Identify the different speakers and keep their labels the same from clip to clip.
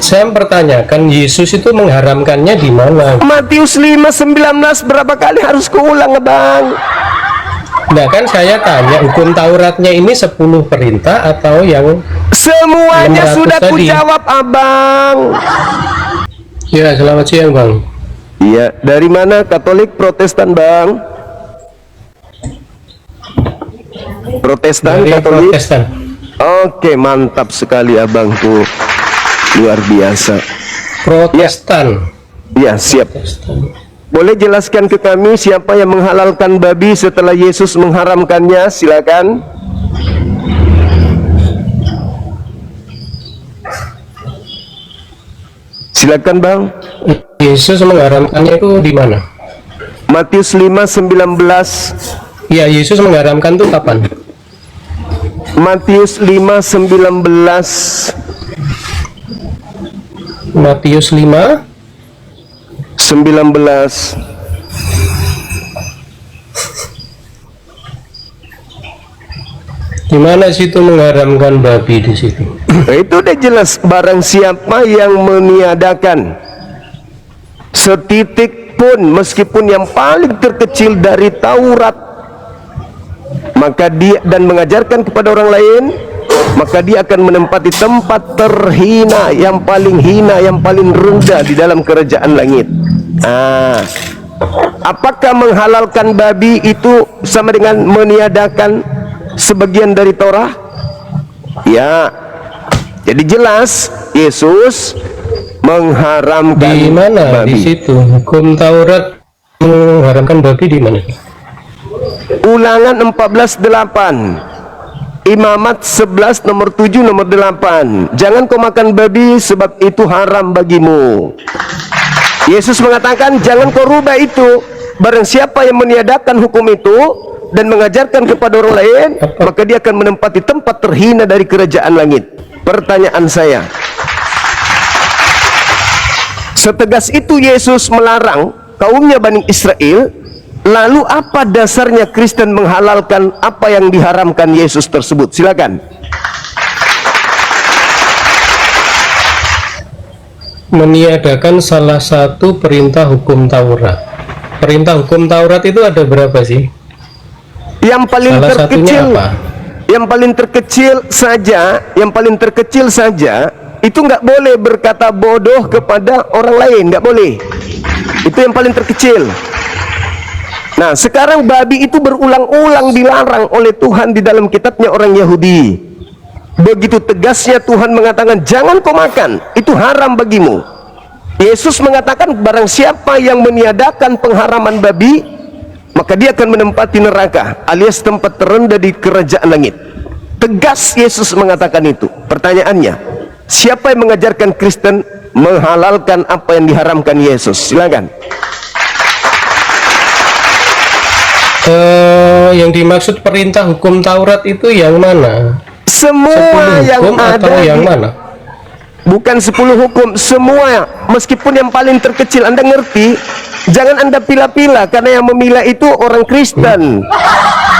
Speaker 1: Saya mempertanyakan, Yesus itu mengharamkannya di mana?
Speaker 2: Matius 5:19 berapa kali harus kuulang, Bang?
Speaker 1: Nah kan saya tanya, hukum Tauratnya ini 10 perintah atau yang
Speaker 2: Semuanya
Speaker 1: 600
Speaker 2: sudah
Speaker 1: tadi?
Speaker 2: kujawab, Abang.
Speaker 1: Ya, selamat siang Bang.
Speaker 2: Iya, dari mana? Katolik, Protestan, Bang? Protestan,
Speaker 1: Dari
Speaker 2: Katolik?
Speaker 1: Protestan.
Speaker 2: Oke, mantap sekali Abang tuh. Luar biasa.
Speaker 1: Protestan.
Speaker 2: Ya, siap.
Speaker 1: Protestan.
Speaker 2: Boleh jelaskan ke kami siapa yang menghalalkan babi setelah Yesus mengharamkannya? Silakan. Silakan, Bang.
Speaker 1: Yesus mengharamkannya itu di mana?
Speaker 2: Matius 5:19.
Speaker 1: Ya, Yesus mengharamkan itu kapan?
Speaker 2: Matius 5:19.
Speaker 1: Matius 5
Speaker 2: 19.
Speaker 1: di mana situ mengharamkan babi di situ?
Speaker 2: Nah, itu udah jelas, barang siapa yang meniadakan setitik pun meskipun yang paling terkecil dari Taurat, maka dia dan mengajarkan kepada orang lain, maka dia akan menempati tempat terhina, yang paling hina, yang paling rendah di dalam kerajaan langit. Apakah menghalalkan babi itu sama dengan meniadakan sebagian dari Torah? Ya, jadi jelas Yesus mengharamkan
Speaker 1: Di mana?
Speaker 2: babi.
Speaker 1: Di situ hukum Taurat mengharamkan babi di mana?
Speaker 2: Ulangan 14:8, Imamat 11 nomor 7 nomor 8. Jangan kau makan babi sebab itu haram bagimu. Yesus mengatakan jangan kau rubah itu. Barang siapa yang meniadakan hukum itu dan mengajarkan kepada orang lain, maka dia akan menempati tempat terhina dari kerajaan langit. Pertanyaan saya, setegas itu Yesus melarang kaumnya Bani Israel, lalu apa dasarnya Kristen menghalalkan apa yang diharamkan Yesus tersebut? Silakan.
Speaker 1: Meniadakan salah satu perintah hukum Taurat. Perintah hukum Taurat itu ada berapa sih?
Speaker 2: Yang paling
Speaker 1: Salah satunya
Speaker 2: terkecil,
Speaker 1: apa?
Speaker 2: yang paling terkecil saja, itu nggak boleh berkata bodoh kepada orang lain, nggak boleh. Itu yang paling terkecil. Nah, sekarang babi itu berulang-ulang dilarang oleh Tuhan di dalam kitabnya orang Yahudi. Begitu tegasnya Tuhan mengatakan jangan kau makan, itu haram bagimu. Yesus mengatakan barang siapa yang meniadakan pengharaman babi, maka dia akan menempati neraka alias tempat terendah di kerajaan langit. Tegas Yesus mengatakan itu. Pertanyaannya, siapa yang mengajarkan Kristen menghalalkan apa yang diharamkan Yesus? Silakan.
Speaker 1: Yang dimaksud perintah hukum Taurat itu yang mana?
Speaker 2: Semua
Speaker 1: 10
Speaker 2: yang
Speaker 1: hukum
Speaker 2: ada
Speaker 1: atau yang
Speaker 2: di,
Speaker 1: mana?
Speaker 2: bukan 10 hukum, semua, meskipun yang paling terkecil. Anda ngerti? Jangan Anda pilih-pilih, karena yang memilah itu orang Kristen.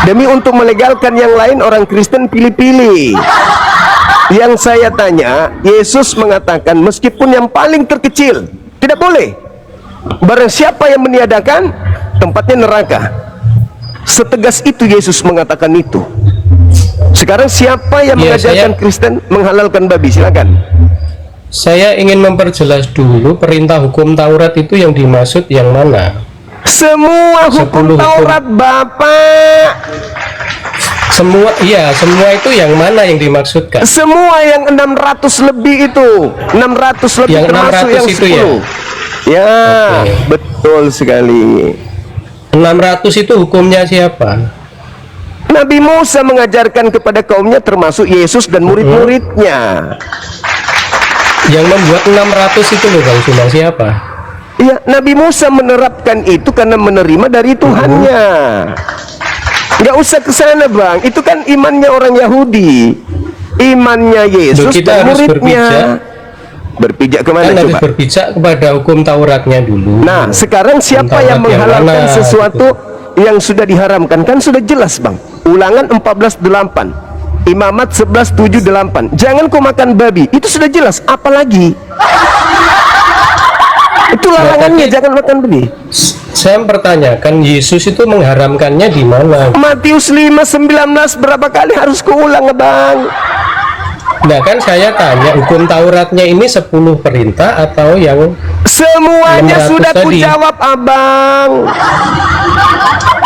Speaker 2: Demi untuk melegalkan yang lain, orang Kristen pilih-pilih. Yang saya tanya, Yesus mengatakan meskipun yang paling terkecil tidak boleh. Barang siapa yang meniadakan, tempatnya neraka. Setegas itu Yesus mengatakan itu. Sekarang siapa yang mengajarkan Kristen menghalalkan babi? Silakan.
Speaker 1: Saya ingin memperjelas dulu perintah hukum Taurat itu yang dimaksud yang mana?
Speaker 2: Semua hukum Taurat, Bapak.
Speaker 1: Semua, iya, semua itu yang mana yang dimaksudkan?
Speaker 2: Semua yang 600 lebih itu. 600 lebih
Speaker 1: yang
Speaker 2: termasuk
Speaker 1: 600
Speaker 2: yang
Speaker 1: itu
Speaker 2: 10. Ya,
Speaker 1: Oke.
Speaker 2: betul sekali.
Speaker 1: 600 itu hukumnya siapa?
Speaker 2: Nabi Musa mengajarkan kepada kaumnya, termasuk Yesus dan murid-muridnya.
Speaker 1: Yang membuat 600 itu loh Bang Sumbang, siapa?
Speaker 2: Iya, Nabi Musa menerapkan itu karena menerima dari Tuhannya. Nggak usah ke sana, Bang. Itu kan imannya orang Yahudi. Imannya Yesus
Speaker 1: kita
Speaker 2: dan
Speaker 1: harus
Speaker 2: muridnya. Berpijak kemana
Speaker 1: Kan harus
Speaker 2: coba?
Speaker 1: berpijak kepada hukum Tauratnya dulu.
Speaker 2: Nah, sekarang siapa yang menghalalkan sesuatu yang sudah diharamkan? Kan sudah jelas, Bang. Ulangan 14:8. Imamat 11:7-8. Jangan kau makan babi. Itu sudah jelas. Apalagi? Itu larangannya, jangan makan babi.
Speaker 1: Saya mempertanyakan, Yesus itu mengharamkannya di mana?
Speaker 2: Matius 5:19 berapa kali harus kuulang, Bang?
Speaker 1: Nah kan saya tanya, hukum Tauratnya ini 10 perintah atau yang
Speaker 2: Semuanya
Speaker 1: 600
Speaker 2: sudah
Speaker 1: tadi?
Speaker 2: kujawab, Abang.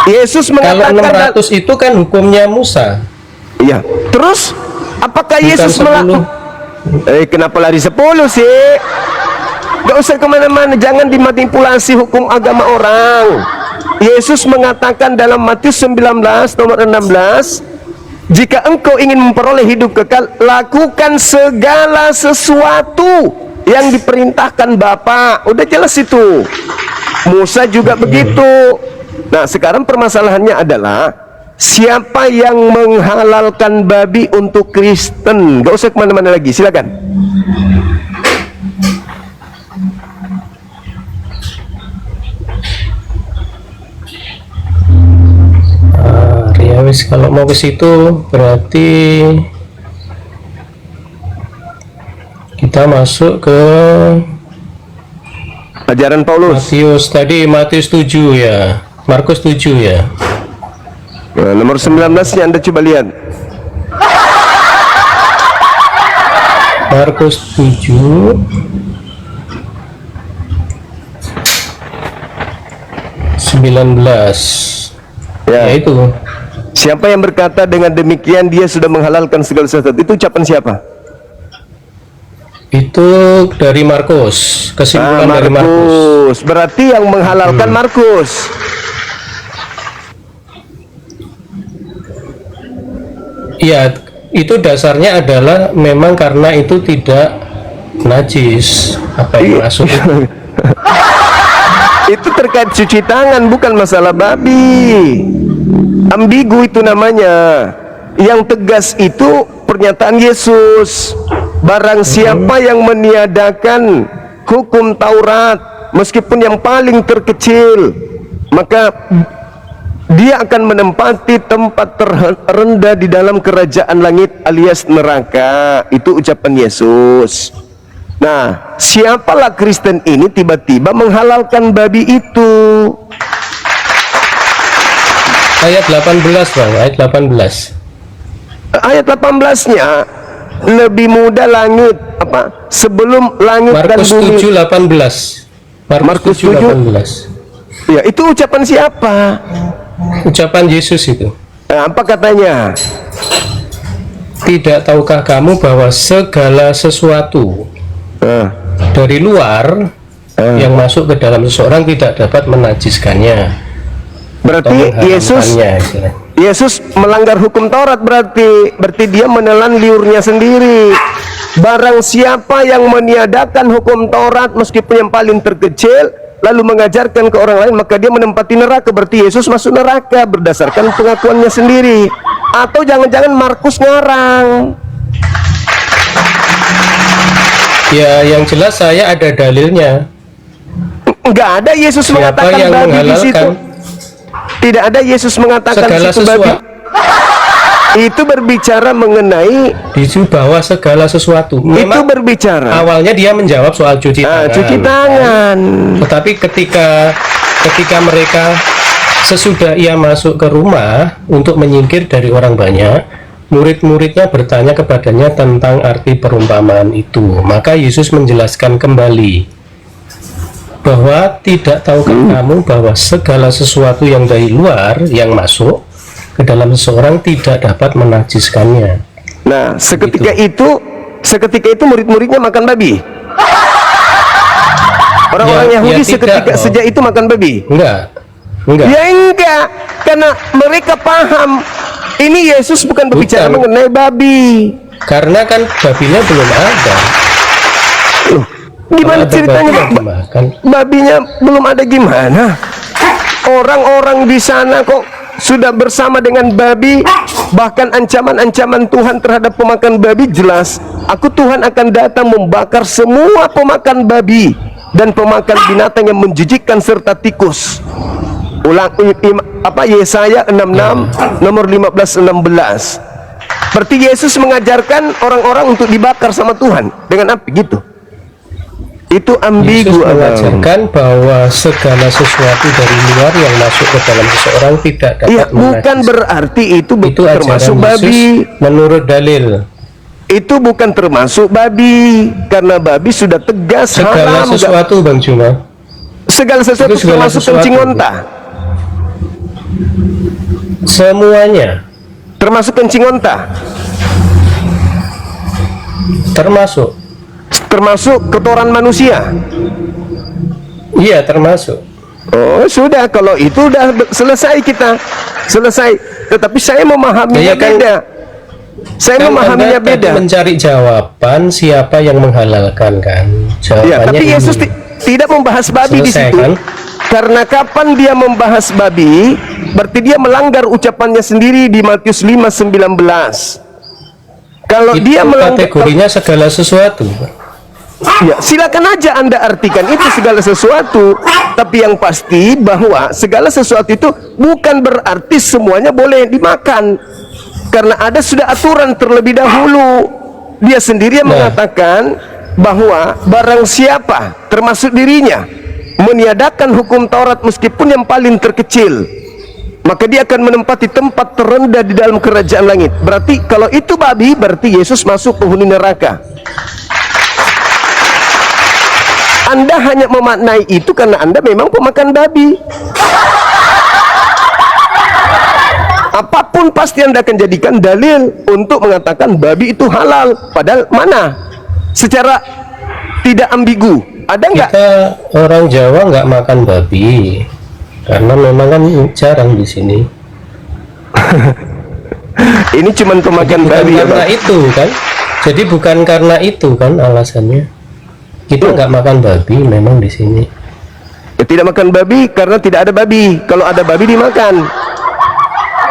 Speaker 2: Yesus
Speaker 1: Kalau
Speaker 2: mengatakan
Speaker 1: 600 itu kan hukumnya Musa.
Speaker 2: iya. Terus apakah
Speaker 1: Bukan
Speaker 2: Yesus
Speaker 1: 10.
Speaker 2: kenapa lari 10 sih? Gak usah kemana-mana, jangan dimanipulasi hukum agama orang. Yesus mengatakan dalam Matius 19 nomor 16, jika engkau ingin memperoleh hidup kekal, lakukan segala sesuatu yang diperintahkan Bapa. Udah jelas itu. Musa juga begitu. Nah, sekarang permasalahannya adalah siapa yang menghalalkan babi untuk Kristen? Gak usah kemana-mana lagi, silakan.
Speaker 1: Ya wis, kalau mau ke situ berarti kita masuk ke
Speaker 2: Ajaran Paulus.
Speaker 1: Matius 7 ya, Markus 7 ya.
Speaker 2: Nah, nomor 19 nya Anda coba lihat.
Speaker 1: Markus 7 19
Speaker 2: Ya.
Speaker 1: ya itu.
Speaker 2: Siapa yang berkata dengan demikian dia sudah menghalalkan segala sesuatu? Itu ucapan siapa?
Speaker 1: Itu dari Markus, kesimpulan dari Markus.
Speaker 2: Berarti yang menghalalkan Markus.
Speaker 1: Iya, itu dasarnya adalah memang karena itu tidak najis. Apa yang masuk itu?
Speaker 2: Itu terkait cuci tangan, bukan masalah babi. Ambigu itu namanya. Yang tegas itu pernyataan Yesus. Barang siapa yang meniadakan hukum Taurat, meskipun yang paling terkecil, maka dia akan menempati tempat terendah di dalam kerajaan langit alias neraka. Itu ucapan Yesus. Nah, siapalah Kristen ini tiba-tiba menghalalkan babi itu?
Speaker 1: Ayat 18 Bang, ayat 18.
Speaker 2: Ayat 18-nya lebih mudah langit apa? Sebelum langit
Speaker 1: Markus
Speaker 2: dan bumi.
Speaker 1: 7:18.
Speaker 2: Markus 7.
Speaker 1: 7:18.
Speaker 2: Ya, itu ucapan siapa?
Speaker 1: Ucapan Yesus itu.
Speaker 2: Nah, apa katanya?
Speaker 1: Tidak tahukah kamu bahwa segala sesuatu dari luar yang masuk ke dalam seseorang tidak dapat menajiskannya.
Speaker 2: Berarti Yesus melanggar hukum Taurat, berarti dia menelan liurnya sendiri. Barang siapa yang meniadakan hukum Taurat meskipun yang paling terkecil lalu mengajarkan ke orang lain, maka dia menempati neraka. Berarti Yesus masuk neraka berdasarkan pengakuannya sendiri. Atau jangan-jangan Markus ngarang?
Speaker 1: Ya, yang jelas saya ada dalilnya.
Speaker 2: Enggak ada Yesus
Speaker 1: Siapa
Speaker 2: mengatakan
Speaker 1: yang
Speaker 2: babi di situ.
Speaker 1: menghalalkan
Speaker 2: Tidak ada Yesus mengatakan
Speaker 1: segala
Speaker 2: situ babi.
Speaker 1: sesuatu?
Speaker 2: Itu berbicara mengenai
Speaker 1: Itu bahwa segala sesuatu.
Speaker 2: itu
Speaker 1: Memang
Speaker 2: berbicara
Speaker 1: awalnya dia menjawab soal cuci tangan.
Speaker 2: cuci tangan.
Speaker 1: Tetapi ketika mereka sesudah ia masuk ke rumah untuk menyingkir dari orang banyak, murid-muridnya bertanya kepadanya tentang arti perumpamaan itu. Maka Yesus menjelaskan kembali bahwa tidak tahukah kamu bahwa segala sesuatu yang dari luar yang masuk ke dalam seseorang tidak dapat menajiskannya.
Speaker 2: Nah, seketika itu murid-muridnya makan babi. Orang-orang Yahudi
Speaker 1: tidak,
Speaker 2: sejak itu makan babi.
Speaker 1: Enggak.
Speaker 2: Ya enggak, karena mereka paham ini Yesus bukan berbicara mengenai babi.
Speaker 1: Karena kan babinya belum ada.
Speaker 2: Gimana ceritanya? Babinya belum ada gimana? Orang-orang di sana kok sudah bersama dengan babi. Bahkan ancaman-ancaman Tuhan terhadap pemakan babi jelas. Aku Tuhan akan datang membakar semua pemakan babi dan pemakan binatang yang menjijikkan serta tikus. Yesaya 66 nomor 15-16. Berarti Yesus mengajarkan orang-orang untuk dibakar sama Tuhan dengan api gitu. Itu
Speaker 1: Yesus
Speaker 2: ambigu, Abang.
Speaker 1: mengajarkan bahwa segala sesuatu dari luar yang masuk ke dalam seseorang tidak dapat
Speaker 2: Iya, bukan
Speaker 1: menajiskan.
Speaker 2: berarti itu
Speaker 1: Itu ajaran
Speaker 2: termasuk
Speaker 1: Yesus
Speaker 2: babi.
Speaker 1: menurut dalil.
Speaker 2: Itu bukan termasuk babi, karena babi sudah tegas
Speaker 1: Segala
Speaker 2: haram.
Speaker 1: sesuatu, Bang Juma.
Speaker 2: Segala sesuatu
Speaker 1: Itu segala
Speaker 2: termasuk
Speaker 1: sesuatu.
Speaker 2: kencing onta,
Speaker 1: Semuanya
Speaker 2: termasuk kencing onta, termasuk kotoran manusia.
Speaker 1: iya termasuk.
Speaker 2: Oh sudah, kalau itu udah selesai, kita selesai. Tetapi saya memahaminya
Speaker 1: Ya, kan-
Speaker 2: beda. Saya
Speaker 1: Kan
Speaker 2: memahaminya
Speaker 1: Anda tadi
Speaker 2: beda.
Speaker 1: mencari jawaban siapa yang menghalalkan kan? Jawabannya
Speaker 2: Ya, tapi
Speaker 1: ini.
Speaker 2: Yesus tidak membahas babi di
Speaker 1: Selesai,
Speaker 2: situ.
Speaker 1: kan?
Speaker 2: Karena kapan dia membahas babi, berarti dia melanggar ucapannya sendiri di Matius 5:19. Kalau
Speaker 1: Itu
Speaker 2: dia melanggar,
Speaker 1: kategorinya segala sesuatu.
Speaker 2: ya, silakan aja Anda artikan itu segala sesuatu. Tapi yang pasti bahwa segala sesuatu itu bukan berarti semuanya boleh dimakan. Karena ada sudah aturan terlebih dahulu. Dia sendiri yang mengatakan bahwa barang siapa termasuk dirinya meniadakan hukum Taurat meskipun yang paling terkecil, maka dia akan menempati tempat terendah di dalam kerajaan langit. Berarti kalau itu babi, berarti Yesus masuk penghuni neraka. Anda hanya memaknai itu karena Anda memang pemakan babi. Apapun pasti Anda akan jadikan dalil untuk mengatakan babi itu halal. Padahal mana? Secara tidak ambigu. Ada nggak?
Speaker 1: Kita orang Jawa nggak makan babi karena memang kan jarang di sini.
Speaker 2: Ini cuma pemakan
Speaker 1: Bukan
Speaker 2: babi ya,
Speaker 1: karena
Speaker 2: Bang?
Speaker 1: itu kan. Jadi bukan karena itu kan alasannya. Kita nggak makan babi memang di sini.
Speaker 2: Ya, tidak makan babi karena tidak ada babi. Kalau ada babi dimakan.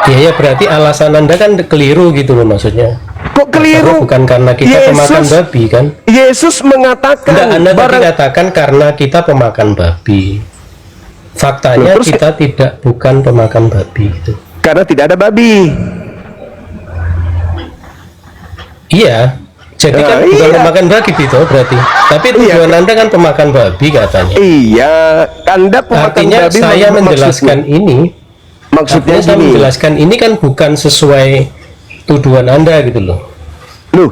Speaker 1: Ya berarti alasan Anda kan keliru gitu loh maksudnya.
Speaker 2: Kok
Speaker 1: Karena
Speaker 2: keliru?
Speaker 1: bukan karena kita pemakan babi kan.
Speaker 2: Yesus mengatakan
Speaker 1: Enggak, Anda tadi
Speaker 2: barang
Speaker 1: katakan karena kita pemakan babi. Faktanya
Speaker 2: Terus-
Speaker 1: kita bukan pemakan babi itu.
Speaker 2: karena tidak ada babi.
Speaker 1: Iya. Jadi kan
Speaker 2: Nah,
Speaker 1: bukan
Speaker 2: iya.
Speaker 1: pemakan babi itu berarti. Tapi tujuan Anda kan pemakan babi katanya.
Speaker 2: Iya, Anda pemakan
Speaker 1: Artinya
Speaker 2: babi.
Speaker 1: saya menjelaskan ini.
Speaker 2: Maksudnya
Speaker 1: Artinya saya
Speaker 2: gini.
Speaker 1: menjelaskan ini kan bukan sesuai tuduhan Anda gitu loh.
Speaker 2: Loh,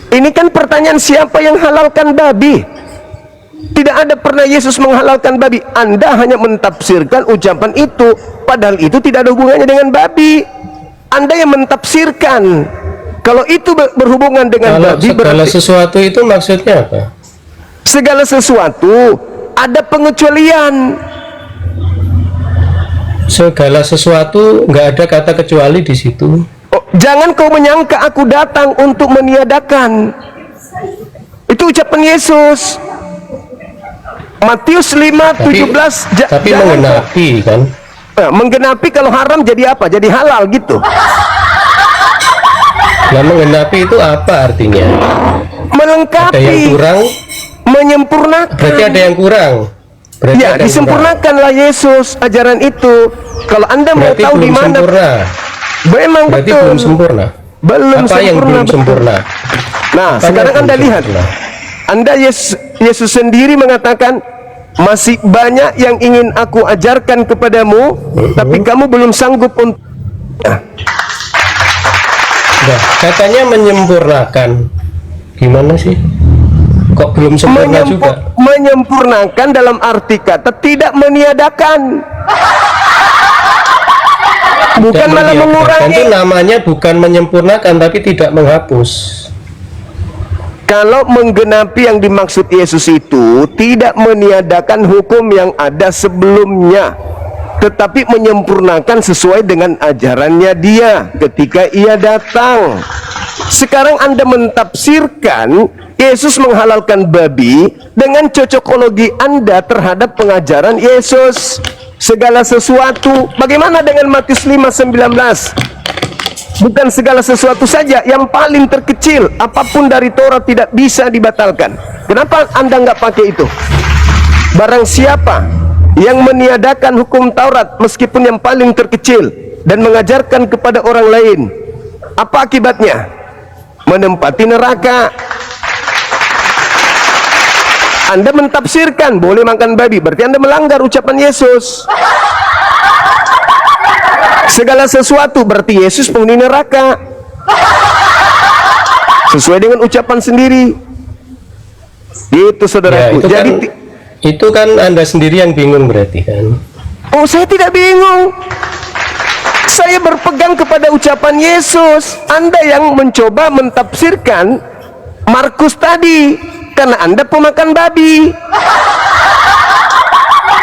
Speaker 2: ini kan pertanyaan siapa yang halalkan babi? Tidak ada pernah Yesus menghalalkan babi. Anda hanya mentafsirkan ucapan itu, padahal itu tidak ada hubungannya dengan babi. Anda yang mentafsirkan. Kalau itu berhubungan dengan
Speaker 1: Kalau
Speaker 2: babi,
Speaker 1: segala
Speaker 2: berarti
Speaker 1: sesuatu itu maksudnya apa?
Speaker 2: segala sesuatu ada pengecualian.
Speaker 1: Segala sesuatu nggak ada kata kecuali di situ.
Speaker 2: Oh, jangan kau menyangka aku datang untuk meniadakan. Itu ucapan Yesus. Matius 5:17.
Speaker 1: Tapi menggenapi kan?
Speaker 2: Menggenapi kalau haram jadi apa? Jadi halal gitu.
Speaker 1: Nah, menggenapi itu apa artinya?
Speaker 2: Melengkapi.
Speaker 1: Ada yang kurang,
Speaker 2: Menyempurnakan.
Speaker 1: berarti ada yang kurang. Berarti
Speaker 2: Ya,
Speaker 1: ada yang kurang.
Speaker 2: disempurnakanlah Yesus ajaran itu. Kalau Anda mau
Speaker 1: Berarti
Speaker 2: tahu di
Speaker 1: belum
Speaker 2: mana,
Speaker 1: sempurna.
Speaker 2: memang
Speaker 1: Berarti
Speaker 2: betul.
Speaker 1: belum sempurna.
Speaker 2: Belum
Speaker 1: Apa yang belum
Speaker 2: betul.
Speaker 1: sempurna?
Speaker 2: Nah,
Speaker 1: Apa
Speaker 2: sekarang
Speaker 1: yang
Speaker 2: Anda
Speaker 1: belum
Speaker 2: lihat.
Speaker 1: sempurna?
Speaker 2: Anda Yesus sendiri mengatakan, masih banyak yang ingin aku ajarkan kepadamu, tapi kamu belum sanggup untuk.
Speaker 1: Nah, katanya menyempurnakan. Gimana sih? Kok belum sempurna juga?
Speaker 2: Menyempurnakan dalam arti kata tidak meniadakan. Bukan
Speaker 1: Tidak
Speaker 2: malah
Speaker 1: mengiyakan. Itu
Speaker 2: mengurangi.
Speaker 1: namanya bukan menyempurnakan tapi tidak menghapus.
Speaker 2: Kalau menggenapi yang dimaksud Yesus itu tidak meniadakan hukum yang ada sebelumnya, tetapi menyempurnakan sesuai dengan ajarannya dia ketika ia datang. Sekarang Anda mentafsirkan Yesus menghalalkan babi dengan cocokologi Anda terhadap pengajaran Yesus. Segala sesuatu. Bagaimana dengan Matius 5:19? Bukan segala sesuatu saja, yang paling terkecil, apapun dari Taurat tidak bisa dibatalkan. Kenapa Anda nggak pakai itu? Barang siapa yang meniadakan hukum Taurat meskipun yang paling terkecil dan mengajarkan kepada orang lain, Apa akibatnya? Menempati neraka. Anda mentafsirkan boleh makan babi, berarti Anda melanggar ucapan Yesus. Segala sesuatu berarti Yesus penghuni neraka, sesuai dengan ucapan sendiri. Gitu saudaraku.
Speaker 1: Ya,
Speaker 2: Jadi
Speaker 1: itu kan Anda sendiri yang bingung berarti kan?
Speaker 2: oh, saya tidak bingung. Saya berpegang kepada ucapan Yesus. Anda yang mencoba mentafsirkan Markus tadi, karena Anda pemakan babi.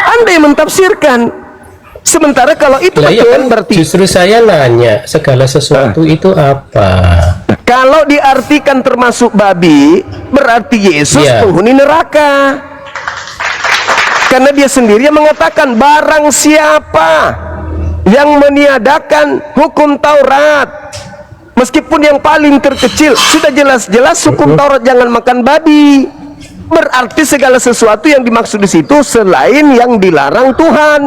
Speaker 2: Anda yang mentafsirkan. Sementara kalau itu
Speaker 1: Lah,
Speaker 2: betul,
Speaker 1: ya kan,
Speaker 2: berarti
Speaker 1: justru saya nanya segala sesuatu itu apa?
Speaker 2: kalau diartikan termasuk babi, berarti Yesus
Speaker 1: Ya.
Speaker 2: penghuni neraka. Karena dia sendiri yang mengatakan, barang siapa yang meniadakan hukum Taurat, meskipun yang paling terkecil, sudah jelas-jelas hukum Taurat jangan makan babi. Berarti segala sesuatu yang dimaksud di situ selain yang dilarang Tuhan.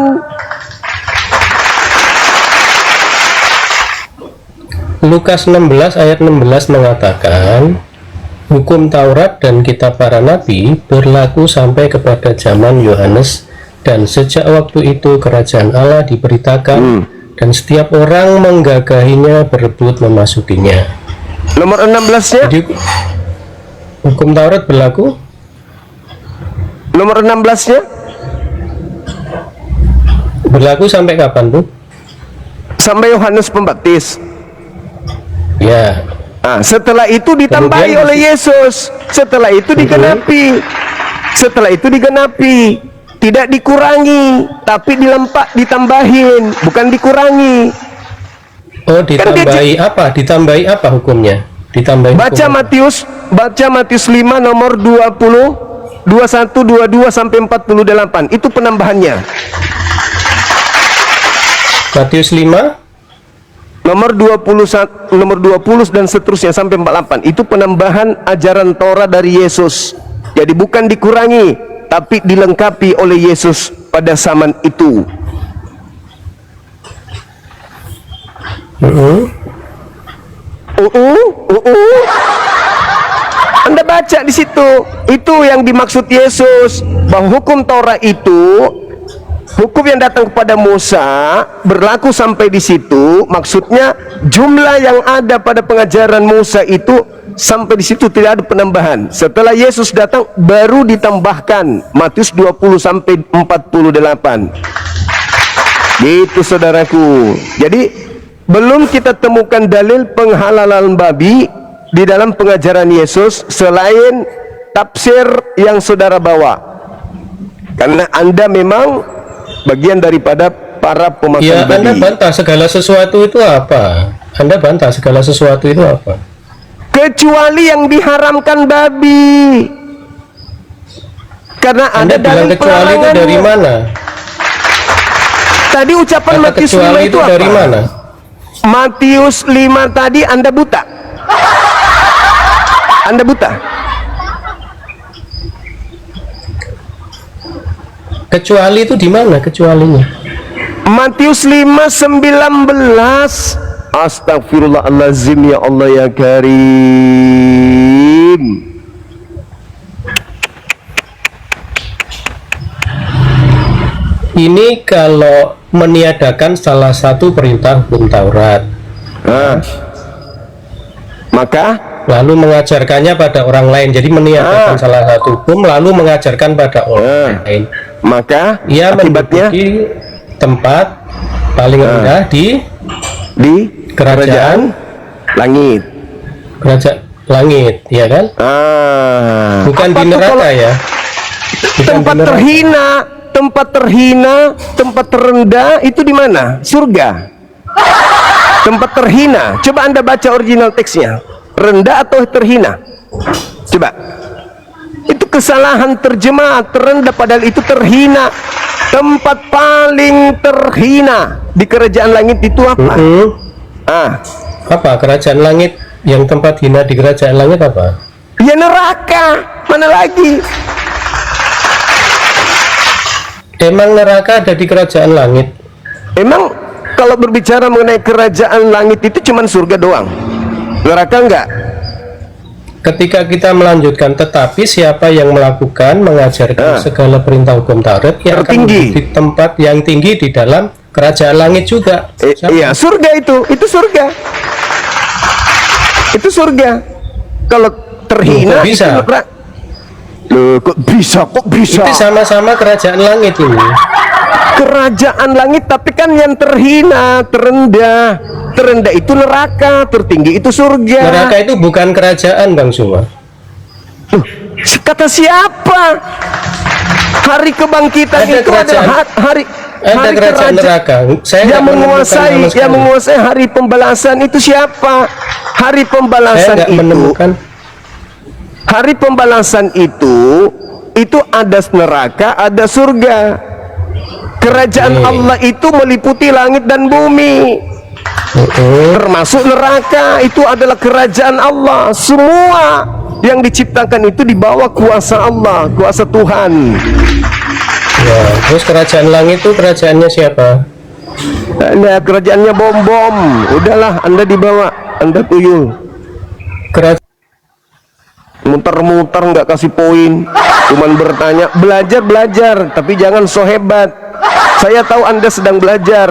Speaker 1: Lukas 16 ayat 16 mengatakan, hukum Taurat dan kitab para nabi berlaku sampai kepada zaman Yohanes, dan sejak waktu itu kerajaan Allah diberitakan dan setiap orang menggagahinya, berebut memasukinya.
Speaker 2: Nomor 16-nya,
Speaker 1: Jadi hukum Taurat berlaku.
Speaker 2: nomor 16-nya
Speaker 1: Berlaku sampai kapan, Bu?
Speaker 2: sampai Yohanes Pembaptis.
Speaker 1: Ya,
Speaker 2: Nah, setelah itu ditambahi
Speaker 1: Kemudian
Speaker 2: oleh Yesus. Setelah itu digenapi. Setelah itu digenapi. Tidak dikurangi, tapi ditambahin, bukan dikurangi.
Speaker 1: oh ditambahi apa? Ditambahi apa hukumnya? Ditambahi
Speaker 2: Baca Matius 5 nomor 20, 21, 22 sampai 48. Itu penambahannya.
Speaker 1: Matius 5
Speaker 2: Nomor 21, nomor 20 dan seterusnya sampai 48. Itu penambahan ajaran Torah dari Yesus. Jadi bukan dikurangi, tapi dilengkapi oleh Yesus pada zaman itu. Anda baca di situ, itu yang dimaksud Yesus, bahwa hukum Torah itu, hukum yang datang kepada Musa berlaku sampai di situ. Maksudnya jumlah yang ada pada pengajaran Musa itu sampai di situ, tidak ada penambahan. Setelah Yesus datang baru ditambahkan Matius 20 sampai 48. Gitu saudaraku. Jadi belum kita temukan dalil penghalalan babi di dalam pengajaran Yesus selain tafsir yang saudara bawa. Karena Anda memang bagian daripada para pemakan
Speaker 1: ya,
Speaker 2: babi.
Speaker 1: Anda bantah segala sesuatu itu apa? Anda bantah segala sesuatu itu apa?
Speaker 2: Kecuali yang diharamkan babi. Karena
Speaker 1: Anda
Speaker 2: ada
Speaker 1: bilang
Speaker 2: dalil
Speaker 1: kecuali itu dari
Speaker 2: pelarangannya.
Speaker 1: mana?
Speaker 2: Tadi ucapan
Speaker 1: Kata
Speaker 2: Matius 5
Speaker 1: kecuali
Speaker 2: itu
Speaker 1: itu
Speaker 2: apa?
Speaker 1: dari mana?
Speaker 2: Matius 5 tadi Anda buta. Anda buta.
Speaker 1: Kecuali itu di mana kecualinya?
Speaker 2: Matius 5:19. Astagfirullahalazim, ya Allah ya Karim.
Speaker 1: Ini kalau meniadakan salah satu perintah hukum Taurat,
Speaker 2: Maka
Speaker 1: lalu mengajarkannya pada orang lain. Jadi meniadakan salah satu hukum lalu mengajarkan pada orang lain.
Speaker 2: maka
Speaker 1: Ia
Speaker 2: akibatnya
Speaker 1: menduduki tempat paling rendah di
Speaker 2: di
Speaker 1: kerajaan
Speaker 2: langit.
Speaker 1: langit, ya kan? Bukan
Speaker 2: Apa
Speaker 1: di
Speaker 2: tuh
Speaker 1: neraka
Speaker 2: kalau
Speaker 1: ya. Bukan
Speaker 2: tempat
Speaker 1: di neraka.
Speaker 2: terhina, tempat terendah itu di mana? Surga. Tempat terhina. Coba Anda baca original teksnya. Rendah atau terhina? Coba. Itu kesalahan terjemah. Terendah padahal itu terhina. Tempat paling terhina di kerajaan langit itu apa?
Speaker 1: Apa kerajaan langit? Yang tempat hina di kerajaan langit apa?
Speaker 2: Ya neraka. Mana lagi?
Speaker 1: Emang neraka ada di kerajaan langit?
Speaker 2: Emang kalau berbicara mengenai kerajaan langit itu cuman surga doang? Neraka enggak?
Speaker 1: Ketika kita melanjutkan, tetapi siapa yang melakukan, mengajarkan segala perintah hukum Taurat, yang akan
Speaker 2: Tertinggi.
Speaker 1: duduk di tempat yang tinggi di dalam kerajaan langit juga.
Speaker 2: Iya, surga itu surga. Itu surga. Kalau terhina
Speaker 1: Loh, kok bisa?
Speaker 2: itu neraka. Loh, kok bisa?
Speaker 1: Itu sama-sama kerajaan langit ini.
Speaker 2: Kerajaan langit, tapi kan yang terhina, terendah itu neraka, tertinggi itu surga.
Speaker 1: Neraka itu bukan kerajaan, Bang Suma.
Speaker 2: Kata siapa? Hari kebangkitan
Speaker 1: Ada
Speaker 2: itu
Speaker 1: kerajaan.
Speaker 2: adalah hari
Speaker 1: Kerajaan neraka. Saya
Speaker 2: yang
Speaker 1: nggak menemukan sama
Speaker 2: menguasai
Speaker 1: sekali.
Speaker 2: yang menguasai hari pembalasan itu siapa? Hari
Speaker 1: Saya
Speaker 2: pembalasan
Speaker 1: nggak
Speaker 2: itu,
Speaker 1: menemukan.
Speaker 2: hari pembalasan itu ada neraka, ada surga. Kerajaan Allah itu meliputi langit dan bumi, termasuk neraka. Itu adalah kerajaan Allah. Semua yang diciptakan itu di bawah kuasa Allah, kuasa Tuhan.
Speaker 1: Ya, terus kerajaan langit itu kerajaannya siapa?
Speaker 2: Nah, kerajaannya bom. Udahlah, Anda dibawa, Anda tuyul.
Speaker 1: Kerajaan
Speaker 2: Muter-muter nggak kasih poin, cuman bertanya. Belajar, tapi jangan so hebat. Saya tahu Anda sedang belajar.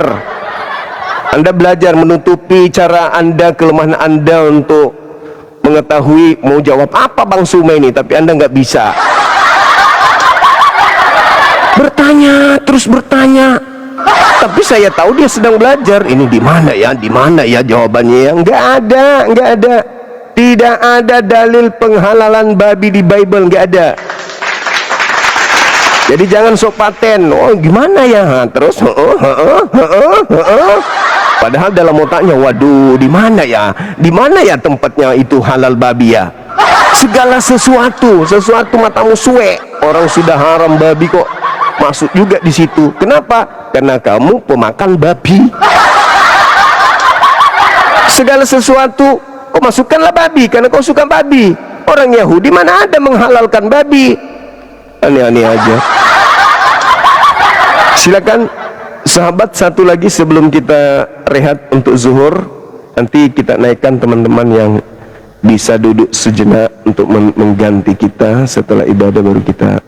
Speaker 2: Anda belajar menutupi cara Anda, kelemahan Anda untuk mengetahui mau jawab apa Bang Suma ini, tapi Anda nggak bisa. Terus bertanya. Tapi saya tahu dia sedang belajar. Ini di mana ya jawabannya ya? Nggak ada. Tidak ada dalil penghalalan babi di Bible, nggak ada. Jadi jangan sok paten. Oh gimana ya? Terus padahal dalam otaknya, waduh, di mana ya tempatnya itu halal babi ya? Segala sesuatu matamu suwe. Orang sudah haram babi kok masuk juga di situ. Kenapa? Karena kamu pemakan babi. Segala sesuatu kok masukkanlah babi karena kau suka babi. Orang Yahudi mana ada menghalalkan babi? Aneh-aneh aja. Silakan sahabat, satu lagi sebelum kita rehat untuk zuhur. Nanti kita naikkan teman-teman yang bisa duduk sejenak untuk mengganti kita setelah ibadah, baru kita